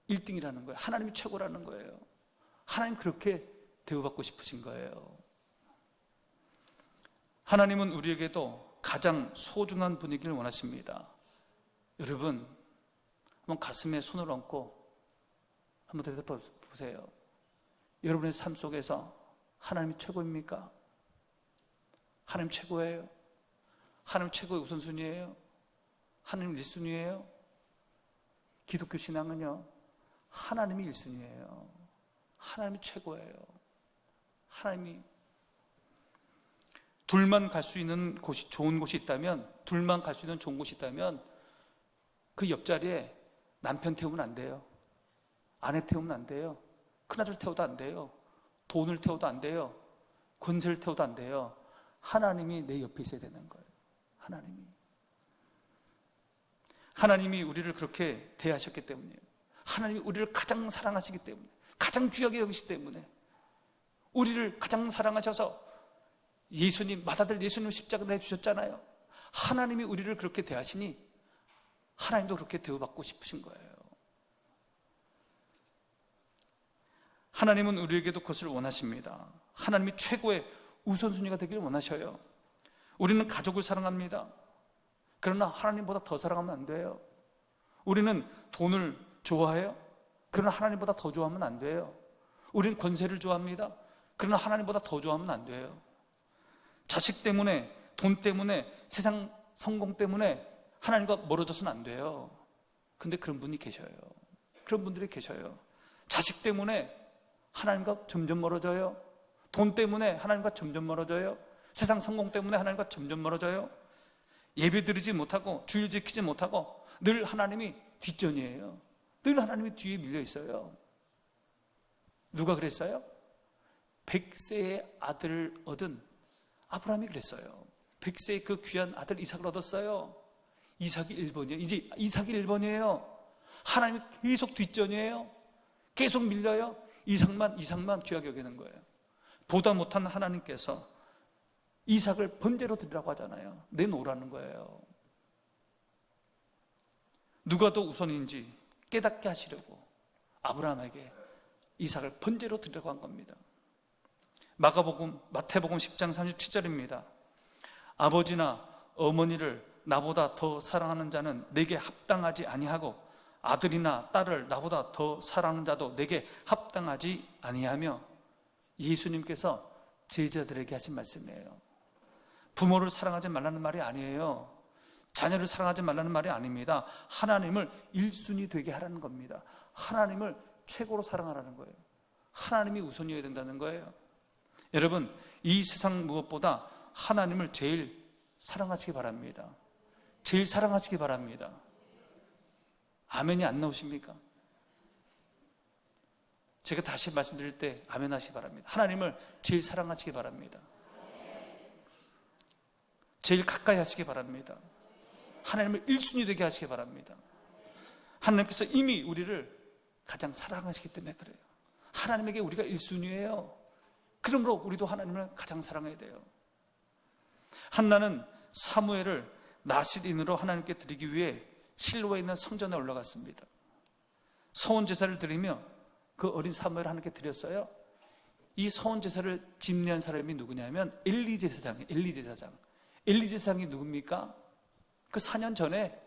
1등이라는 거예요. 하나님이 최고라는 거예요. 하나님 그렇게 대우받고 싶으신 거예요. 하나님은 우리에게도 가장 소중한 분이기를 원하십니다. 여러분, 한번 가슴에 손을 얹고 한번 대답해보세요. 여러분의 삶 속에서 하나님이 최고입니까? 하나님 최고예요? 하나님 최고의 우선순위예요? 하나님 1순위예요? 기독교 신앙은요, 하나님이 1순위예요. 하나님이 최고예요. 하나님이 둘만 갈 수 있는 곳이, 좋은 곳이 있다면, 둘만 갈 수 있는 좋은 곳이 있다면 그 옆자리에 남편 태우면 안 돼요. 아내 태우면 안 돼요. 큰아들 태워도 안 돼요. 돈을 태워도 안 돼요. 권세를 태워도 안 돼요. 하나님이 내 옆에 있어야 되는 거예요. 하나님이 우리를 그렇게 대하셨기 때문이에요. 하나님이 우리를 가장 사랑하시기 때문에, 가장 귀하게 여기시기 때문에, 우리를 가장 사랑하셔서 예수님, 맏아들 예수님 십자가 내주셨잖아요. 하나님이 우리를 그렇게 대하시니 하나님도 그렇게 대우받고 싶으신 거예요. 하나님은 우리에게도 그것을 원하십니다. 하나님이 최고의 우선순위가 되기를 원하셔요. 우리는 가족을 사랑합니다. 그러나 하나님보다 더 사랑하면 안 돼요. 우리는 돈을 좋아해요. 그러나 하나님보다 더 좋아하면 안 돼요. 우리는 권세를 좋아합니다. 그러나 하나님보다 더 좋아하면 안 돼요. 자식 때문에, 돈 때문에, 세상 성공 때문에 하나님과 멀어져서는 안 돼요. 근데 그런 분이 계셔요. 그런 분들이 계셔요. 자식 때문에 하나님과 점점 멀어져요. 돈 때문에 하나님과 점점 멀어져요. 세상 성공 때문에 하나님과 점점 멀어져요. 예배 드리지 못하고 주일 지키지 못하고 늘 하나님이 뒷전이에요. 늘 하나님이 뒤에 밀려 있어요. 누가 그랬어요? 100세의 아들을 얻은 아브라함이 그랬어요. 100세의 그 귀한 아들 이삭을 얻었어요. 이삭이 1번이에요. 이제 이삭이 1번이에요. 하나님이 계속 뒷전이에요. 계속 밀려요. 이삭만 귀하게 여기는 거예요. 보다 못한 하나님께서 이삭을 번제로 드리라고 하잖아요. 내놓으라는 거예요. 누가 더 우선인지 깨닫게 하시려고 아브라함에게 이삭을 번제로 드리려고 한 겁니다. 마태복음 10장 37절입니다. 아버지나 어머니를 나보다 더 사랑하는 자는 내게 합당하지 아니하고 아들이나 딸을 나보다 더 사랑하는 자도 내게 합당하지 아니하며, 예수님께서 제자들에게 하신 말씀이에요. 부모를 사랑하지 말라는 말이 아니에요. 자녀를 사랑하지 말라는 말이 아닙니다. 하나님을 1순위 되게 하라는 겁니다. 하나님을 최고로 사랑하라는 거예요. 하나님이 우선이어야 된다는 거예요. 여러분, 이 세상 무엇보다 하나님을 제일 사랑하시기 바랍니다. 제일 사랑하시기 바랍니다. 아멘이 안 나오십니까? 제가 다시 말씀드릴 때 아멘 하시기 바랍니다. 하나님을 제일 사랑하시기 바랍니다. 제일 가까이 하시기 바랍니다. 하나님을 1순위 되게 하시기 바랍니다. 하나님께서 이미 우리를 가장 사랑하시기 때문에 그래요. 하나님에게 우리가 1순위예요. 그러므로 우리도 하나님을 가장 사랑해야 돼요. 한나는 사무엘을 나실인으로 하나님께 드리기 위해 실로에 있는 성전에 올라갔습니다. 서온 제사를 드리며 그 어린 사무엘을 하나님께 드렸어요. 이 서온 제사를 집례한 사람이 누구냐면 엘리 제사장이에요. 엘리 제사장. 엘리 제사장이 누굽니까? 그 4년 전에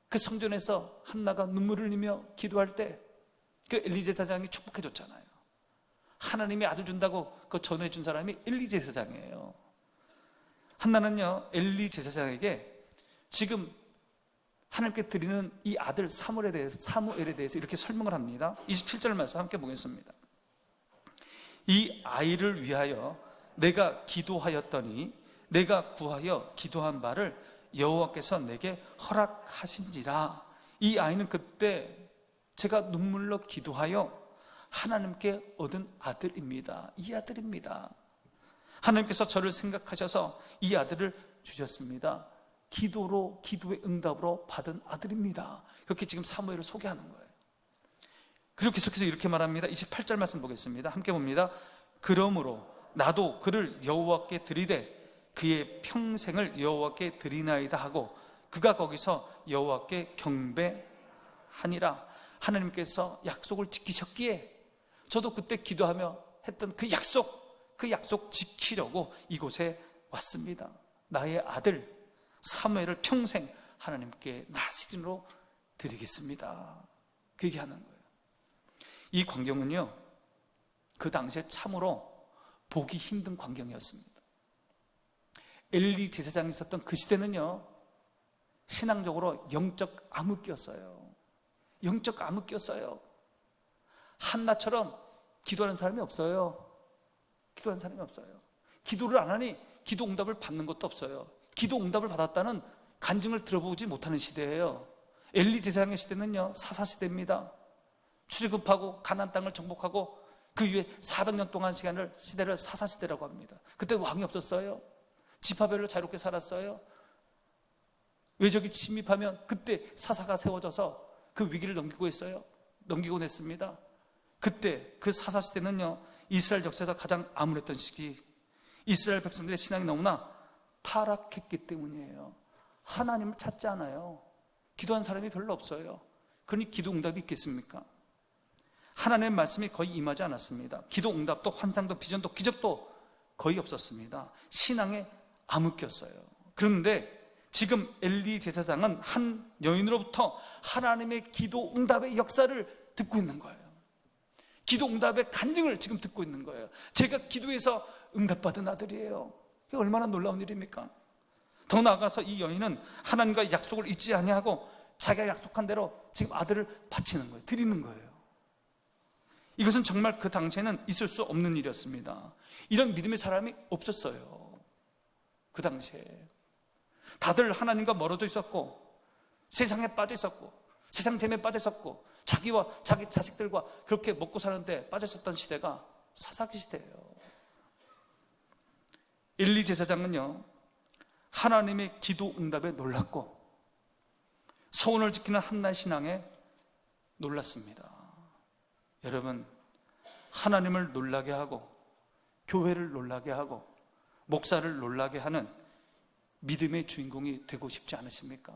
그 성전에서 한나가 눈물을 흘리며 기도할 때 그 엘리 제사장이 축복해 줬잖아요. 하나님이 아들 준다고 그 전해준 사람이 엘리 제사장이에요. 한나는요, 엘리 제사장에게 지금 하나님께 드리는 이 아들 사무엘에 대해서 이렇게 설명을 합니다. 27절 말씀 함께 보겠습니다. 이 아이를 위하여 내가 기도하였더니 내가 구하여 기도한 바를 여호와께서 내게 허락하신지라. 이 아이는 그때 제가 눈물로 기도하여 하나님께 얻은 아들입니다. 이 아들입니다. 하나님께서 저를 생각하셔서 이 아들을 주셨습니다. 기도의 응답으로 받은 아들입니다. 그렇게 지금 사무엘을 소개하는 거예요. 그리고 계속해서 이렇게 말합니다. 28절 말씀 보겠습니다. 함께 봅니다. 그러므로 나도 그를 여호와께 드리되 그의 평생을 여호와께 드리나이다 하고 그가 거기서 여호와께 경배하니라. 하나님께서 약속을 지키셨기에 저도 그때 기도하며 했던 그 약속 지키려고 이곳에 왔습니다. 나의 아들 사무엘을 평생 하나님께 나시린으로 드리겠습니다. 그 얘기하는 거예요. 이 광경은요, 그 당시에 참으로 보기 힘든 광경이었습니다. 엘리 제사장이 있었던 그 시대는요, 신앙적으로 영적 암흑기였어요. 영적 암흑기였어요. 한나처럼 기도하는 사람이 없어요. 기도하는 사람이 없어요. 기도를 안 하니 기도 응답을 받는 것도 없어요. 기도 응답을 받았다는 간증을 들어보지 못하는 시대예요. 엘리 제사장의 시대는요, 사사시대입니다. 출애굽하고 가나안 땅을 정복하고 그 이후에 400년 동안 시대를 사사시대라고 합니다. 그때 왕이 없었어요. 지파별로 자유롭게 살았어요. 외적이 침입하면 그때 사사가 세워져서 그 위기를 넘기곤 했습니다. 그때 그 사사시대는요, 이스라엘 역사에서 가장 암울했던 시기, 이스라엘 백성들의 신앙이 너무나 타락했기 때문이에요. 하나님을 찾지 않아요. 기도한 사람이 별로 없어요. 그러니 기도 응답이 있겠습니까? 하나님의 말씀이 거의 임하지 않았습니다. 기도 응답도 환상도 비전도 기적도 거의 없었습니다. 신앙에 암흑겼어요. 그런데 지금 엘리 제사장은 한 여인으로부터 하나님의 기도 응답의 역사를 듣고 있는 거예요. 기도 응답의 간증을 지금 듣고 있는 거예요. 제가 기도해서 응답받은 아들이에요. 이게 얼마나 놀라운 일입니까? 더 나아가서 이 여인은 하나님과의 약속을 잊지 아니하고 자기가 약속한 대로 지금 아들을 바치는 거예요. 드리는 거예요. 이것은 정말 그 당시에는 있을 수 없는 일이었습니다. 이런 믿음의 사람이 없었어요. 그 당시에 다들 하나님과 멀어져 있었고 세상에 빠져 있었고 세상 재미에 빠져 있었고 자기와 자기 자식들과 그렇게 먹고 사는데 빠져 있었던 시대가 사사기 시대예요. 엘리 제사장은요, 하나님의 기도 응답에 놀랐고 서원을 지키는 한나의 신앙에 놀랐습니다. 여러분, 하나님을 놀라게 하고 교회를 놀라게 하고 목사를 놀라게 하는 믿음의 주인공이 되고 싶지 않으십니까?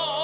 나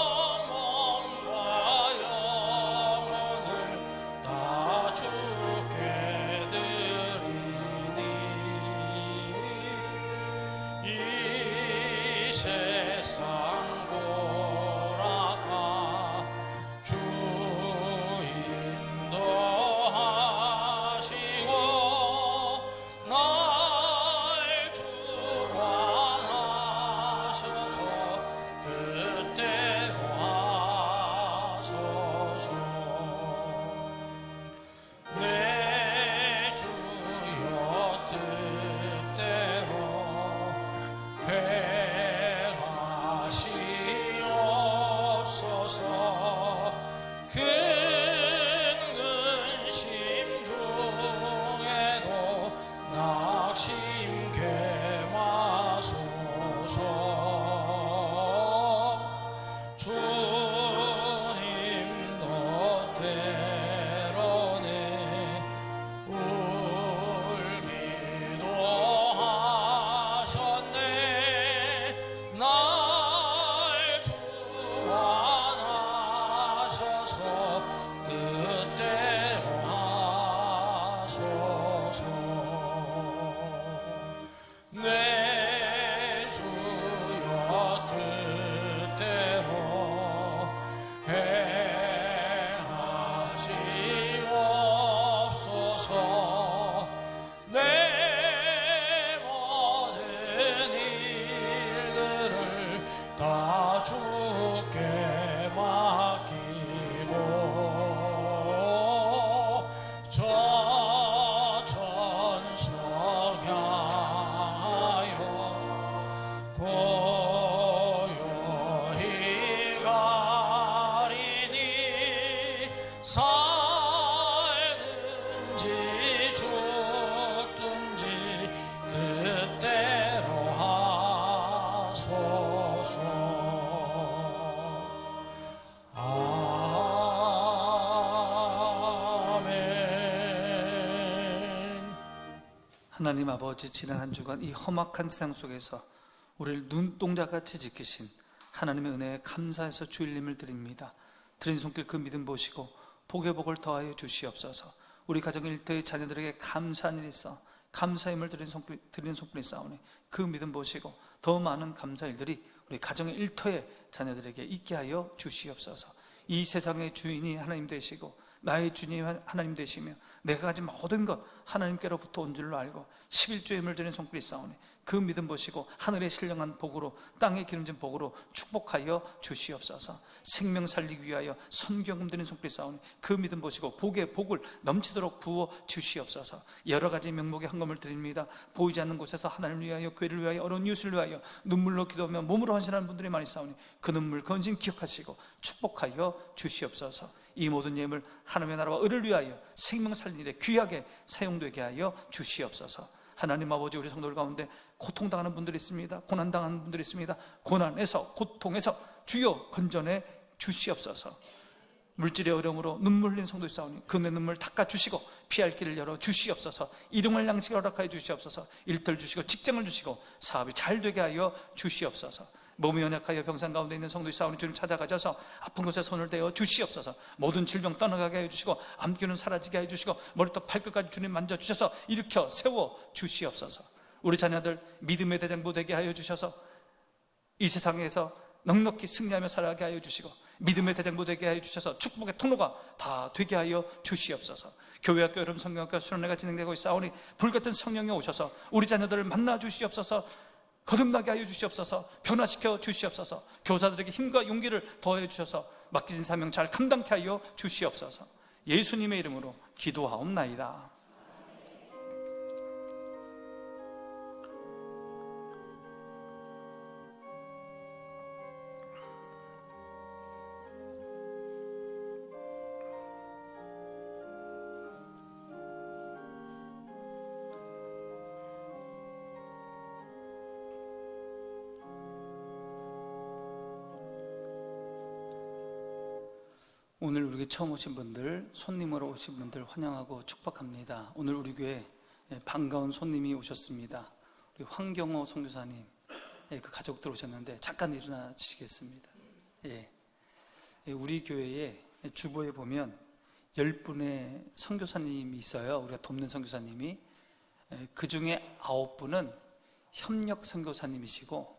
하나님 아버지, 지난 한 주간 이 험악한 세상 속에서 우리를 눈동자같이 지키신 하나님의 은혜에 감사해서 주일님을 드립니다. 드린 손길 그 믿음 보시고 복의 복을 더하여 주시옵소서. 우리 가정 일터의 자녀들에게 감사한 일이 있어 감사임을 드리는 손길이 싸우니 그 믿음 보시고 더 많은 감사 일들이 우리 가정의 일터의 자녀들에게 있게 하여 주시옵소서. 이 세상의 주인이 하나님 되시고 나의 주님이 하나님 되시며 내가 가진 모든 것 하나님께로부터 온 줄로 알고 11조의 힘을 드리는 손길이 싸우니 그 믿음 보시고 하늘의 신령한 복으로 땅에 기름진 복으로 축복하여 주시옵소서. 생명 살리기 위하여 선경금 드리는 손길이 싸우니 그 믿음 보시고 복의 복을 넘치도록 부어 주시옵소서. 여러 가지 명목의 헌금을 드립니다. 보이지 않는 곳에서 하나님을 위하여, 교회를 위하여, 어려운 이웃을 위하여 눈물로 기도하며 몸으로 헌신하는 분들이 많이 싸우니 그 눈물, 그 헌신 기억하시고 축복하여 주시옵소서. 이 모든 예물 하나님의 나라와 의를 위하여 생명 살리는 일에 귀하게 사용되게 하여 주시옵소서. 하나님 아버지, 우리 성도들 가운데 고통당하는 분들이 있습니다. 고난당하는 분들이 있습니다. 고난에서, 고통에서 주여 건전해 주시옵소서. 물질의 어려움으로 눈물 흘린 성도들 싸우니 그 내 눈물 닦아주시고 피할 길을 열어 주시옵소서. 일용할 양식을 허락하여 주시옵소서. 일터를 주시고 직장을 주시고 사업이 잘 되게 하여 주시옵소서. 몸이 연약하여 병상 가운데 있는 성도의 싸우는 주님 찾아가셔서 아픈 곳에 손을 대어 주시옵소서. 모든 질병 떠나가게 해주시고 암기는 사라지게 해주시고 머리부터 발끝까지 주님 만져주셔서 일으켜 세워 주시옵소서. 우리 자녀들 믿음의 대장부 되게 하여 주셔서 이 세상에서 넉넉히 승리하며 살아가게 하여 주시고 믿음의 대장부 되게 하여 주셔서 축복의 통로가 다 되게 하여 주시옵소서. 교회학교, 여름 성경학교 수련회가 진행되고 있사오니 불같은 성령이 오셔서 우리 자녀들을 만나 주시옵소서. 거듭나게 하여 주시옵소서. 변화시켜 주시옵소서. 교사들에게 힘과 용기를 더해 주셔서 맡기신 사명 잘 감당케 하여 주시옵소서. 예수님의 이름으로 기도하옵나이다. 오늘 우리 교회 처음 오신 분들, 손님으로 오신 분들 환영하고 축복합니다. 오늘 우리 교회 반가운 손님이 오셨습니다. 우리 황경호 선교사님, 그 가족들 오셨는데 잠깐 일어나 주시겠습니다. 우리 교회에 주보에 보면 10분의 선교사님이 있어요. 우리가 돕는 선교사님이. 그 중에 9분은 협력 선교사님이시고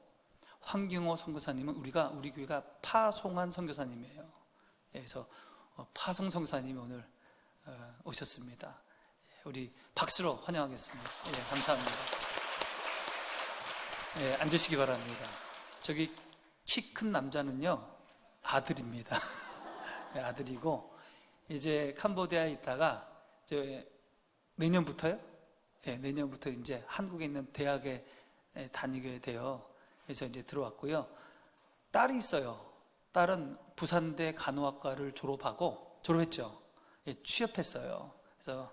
황경호 선교사님은 우리 교회가 파송한 선교사님이에요. 그래서 파송 선교사님이 오늘 오셨습니다. 우리 박수로 환영하겠습니다. 감사합니다. 앉으시기 바랍니다. 저기 키 큰 남자는요 아들입니다. 아들이고 이제 캄보디아에 있다가 내년부터요? 내년부터 이제 한국에 있는 대학에 다니게 돼요. 그래서 이제 들어왔고요. 딸이 있어요. 딸은 부산대 간호학과를 졸업했죠. 취업했어요. 그래서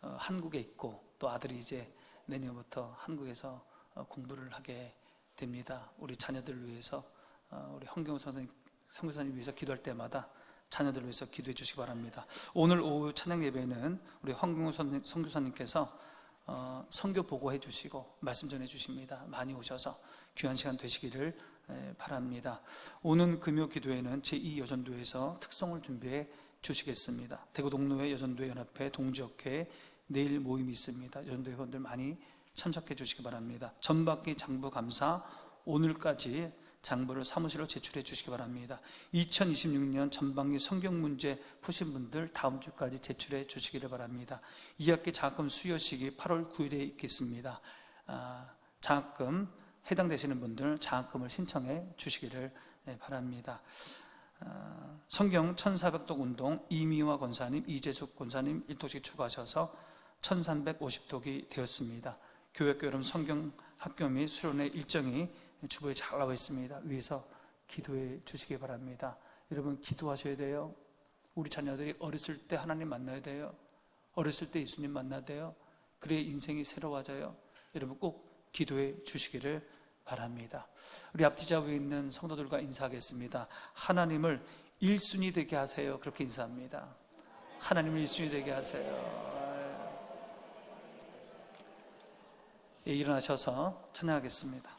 한국에 있고 또 아들이 이제 내년부터 한국에서 공부를 하게 됩니다. 우리 자녀들을 위해서 우리 황경호 선교사님 위해서 기도할 때마다 자녀들을 위해서 기도해 주시기 바랍니다. 오늘 오후 찬양 예배는 우리 황경호 선교사님께서 선교 보고해 주시고 말씀 전해 주십니다. 많이 오셔서 귀한 시간 되시기를 바랍니다. 오는 금요 기도회는 제2여전도에서 특송을 준비해 주시겠습니다. 대구 동로회 여전도회 연합회 동지역회 내일 모임이 있습니다. 여전도 회원들 많이 참석해 주시기 바랍니다. 전반기 장부 감사 오늘까지 장부를 사무실로 제출해 주시기 바랍니다. 2026년 전반기 성경 문제 푸신 분들 다음 주까지 제출해 주시기를 바랍니다. 2학기 장학금 수여식이 8월 9일에 있겠습니다. 장학금 해당되시는 분들 장학금을 신청해 주시기를 바랍니다. 성경 1400독 운동 이미화 권사님, 이재숙 권사님 1독씩 추가하셔서 1350독이 되었습니다. 교회학교 여름 성경 학교 및 수련회 일정이 주보에 잘 나와 있습니다. 위에서 기도해 주시기 바랍니다. 여러분 기도하셔야 돼요. 우리 자녀들이 어렸을 때 하나님 만나야 돼요. 어렸을 때 예수님 만나야 돼요. 그래야 인생이 새로워져요. 여러분 꼭 기도해 주시기를 바랍니다. 우리 앞뒤 좌우에 있는 성도들과 인사하겠습니다. 하나님을 1순위 되게 하세요. 그렇게 인사합니다. 하나님을 1순위 되게 하세요. 일어나셔서 찬양하겠습니다.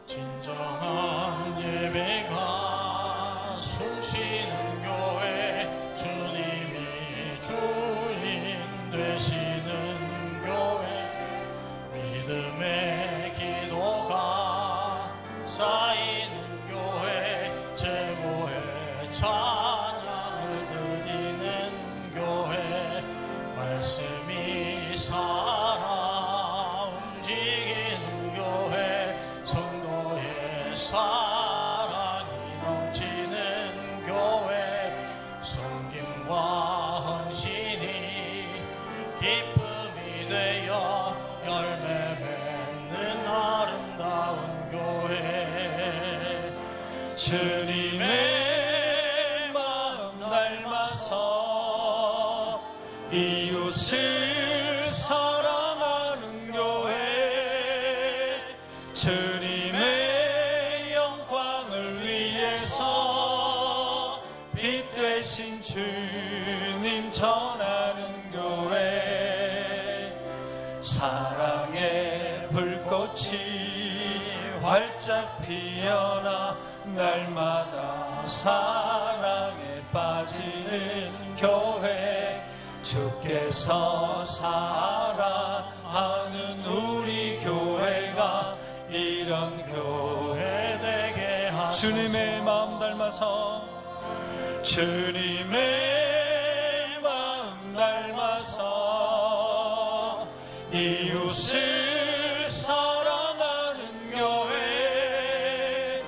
진정한 예배가 숨쉬는 교회, 주님이 주인 되시는 교회, 믿음의 기도가 쌓이는 교회, 최고의 찬양을 드리는 교회, 말씀이 살아 움직이는 교회, 성도의 사랑이 넘치는 교회, 섬김과 헌신이 기쁨이 되어 열매 맺는 아름다운 교회, 주님의 마음 닮아서 이웃을 사랑하는 교회, 주님의 영광을 위해서 빛 되신 주님 전하는 교회, 사랑의 불꽃이 활짝 피어나 날마다 사랑에 빠지는 교회, 주께서 사랑하는 우리 교회가 이런 교회 되게 하소서. 주님의 마음 닮아서, 주님의 마음 닮아서 이웃을 사랑하는 교회,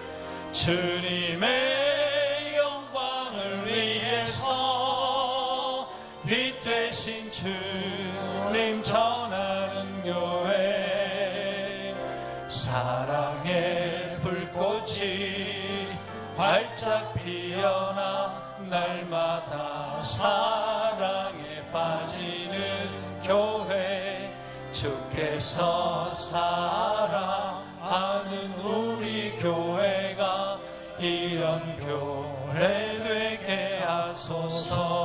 주님의 영광을 위해서 빛 되신 주님 전하는 교회, 사랑의 불꽃이 활짝 피어나 날마다 사랑에 빠지는 교회, 주께서 사랑하는 우리 교회가 이런 교회 되게 하소서.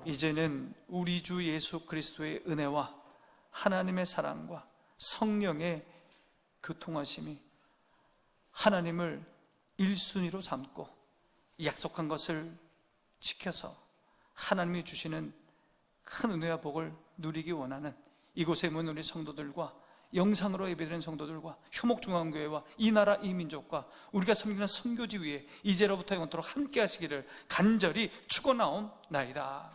이제는 우리 주 예수 그리스도의 은혜와 하나님의 사랑과 성령의 교통하심이 하나님을 1순위로 삼고 약속한 것을 지켜서 하나님이 주시는 큰 은혜와 복을 누리기 원하는 이곳에 모인 우리 성도들과 영상으로 예배드리는 성도들과 효목중앙교회와 이 나라 이 민족과 우리가 섬기는 선교지 위에 이제로부터 영원토록 함께 하시기를 간절히 축원하옵나이다.